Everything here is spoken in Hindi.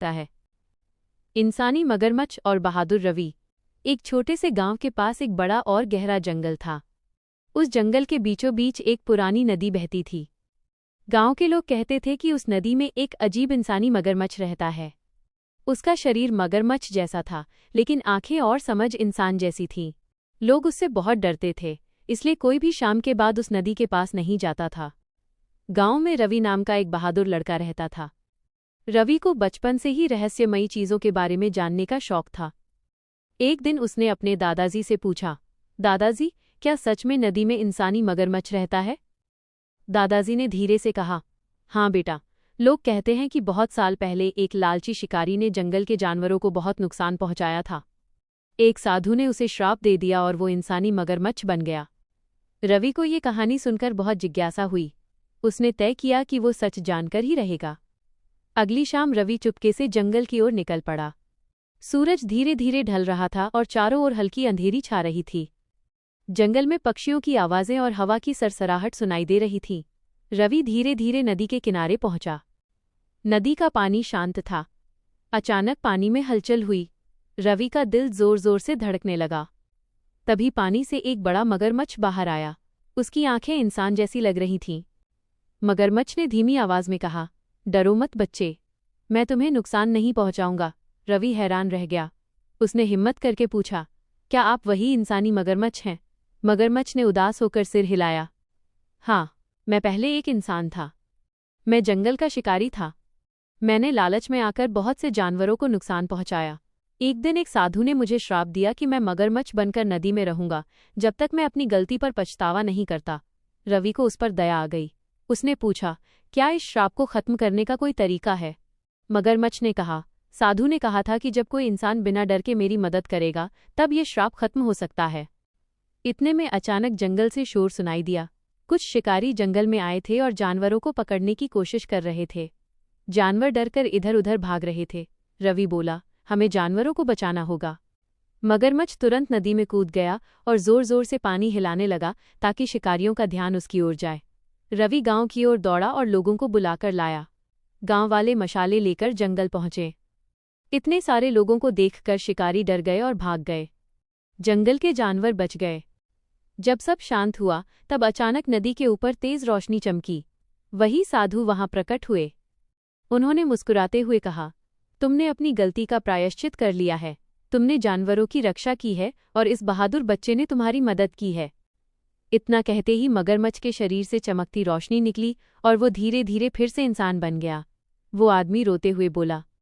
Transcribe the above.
है। इंसानी मगरमच्छ और बहादुर रवि। एक छोटे से गांव के पास एक बड़ा और गहरा जंगल था। उस जंगल के बीचों बीच एक पुरानी नदी बहती थी। गांव के लोग कहते थे कि उस नदी में एक अजीब इंसानी मगरमच्छ रहता है। उसका शरीर मगरमच्छ जैसा था, लेकिन आंखें और समझ इंसान जैसी थीं। लोग उससे बहुत डरते थे, इसलिए कोई भी शाम के बाद उस नदी के पास नहीं जाता था। गांव में रवि नाम का एक बहादुर लड़का रहता था। रवि को बचपन से ही रहस्यमयी चीजों के बारे में जानने का शौक था। एक दिन उसने अपने दादाजी से पूछा, दादाजी, क्या सच में नदी में इंसानी मगरमच्छ रहता है? दादाजी ने धीरे से कहा, हाँ बेटा, लोग कहते हैं कि बहुत साल पहले एक लालची शिकारी ने जंगल के जानवरों को बहुत नुकसान पहुंचाया था। एक साधु ने उसे श्राप दे दिया और वो इंसानी मगरमच्छ बन गया। रवि को ये कहानी सुनकर बहुत जिज्ञासा हुई। उसने तय किया कि वो सच जानकर ही रहेगा। अगली शाम रवि चुपके से जंगल की ओर निकल पड़ा। सूरज धीरे धीरे ढल रहा था और चारों ओर हल्की अंधेरी छा रही थी। जंगल में पक्षियों की आवाजें और हवा की सरसराहट सुनाई दे रही थी। रवि धीरे धीरे नदी के किनारे पहुंचा। नदी का पानी शांत था। अचानक पानी में हलचल हुई। रवि का दिल जोर जोर से धड़कने लगा। तभी पानी से एक बड़ा मगरमच्छ बाहर आया। उसकी आंखें इंसान जैसी लग रही थीं। मगरमच्छ ने धीमी आवाज में कहा, डरो मत बच्चे, मैं तुम्हें नुकसान नहीं पहुंचाऊंगा। रवि हैरान रह गया। उसने हिम्मत करके पूछा, क्या आप वही इंसानी मगरमच्छ हैं? मगरमच्छ ने उदास होकर सिर हिलाया। हाँ, मैं पहले एक इंसान था। मैं जंगल का शिकारी था। मैंने लालच में आकर बहुत से जानवरों को नुकसान पहुंचाया। एक दिन एक साधु ने मुझे श्राप दिया कि मैं मगरमच्छ बनकर नदी में रहूंगा जब तक मैं अपनी गलती पर पछतावा नहीं करता। रवि को उस पर दया आ गई। उसने पूछा, क्या इस श्राप को खत्म करने का कोई तरीका है? मगरमच्छ ने कहा, साधु ने कहा था कि जब कोई इंसान बिना डर के मेरी मदद करेगा तब ये श्राप खत्म हो सकता है। इतने में अचानक जंगल से शोर सुनाई दिया। कुछ शिकारी जंगल में आए थे और जानवरों को पकड़ने की कोशिश कर रहे थे। जानवर डरकर इधर उधर भाग रहे थे। रवि बोला, हमें जानवरों को बचाना होगा। मगरमच्छ तुरंत नदी में कूद गया और जोर जोर से पानी हिलाने लगा ताकि शिकारियों का ध्यान उसकी ओर जाए। रवि गांव की ओर दौड़ा और लोगों को बुलाकर लाया। गांव वाले मशाले लेकर जंगल पहुंचे। इतने सारे लोगों को देखकर शिकारी डर गए और भाग गए। जंगल के जानवर बच गए। जब सब शांत हुआ तब अचानक नदी के ऊपर तेज रोशनी चमकी। वही साधु वहां प्रकट हुए। उन्होंने मुस्कुराते हुए कहा, तुमने अपनी गलती का प्रायश्चित कर लिया है। तुमने जानवरों की रक्षा की है और इस बहादुर बच्चे ने तुम्हारी मदद की है। इतना कहते ही मगरमच्छ के शरीर से चमकती रोशनी निकली और वो धीरे धीरे फिर से इंसान बन गया। वो आदमी रोते हुए बोला,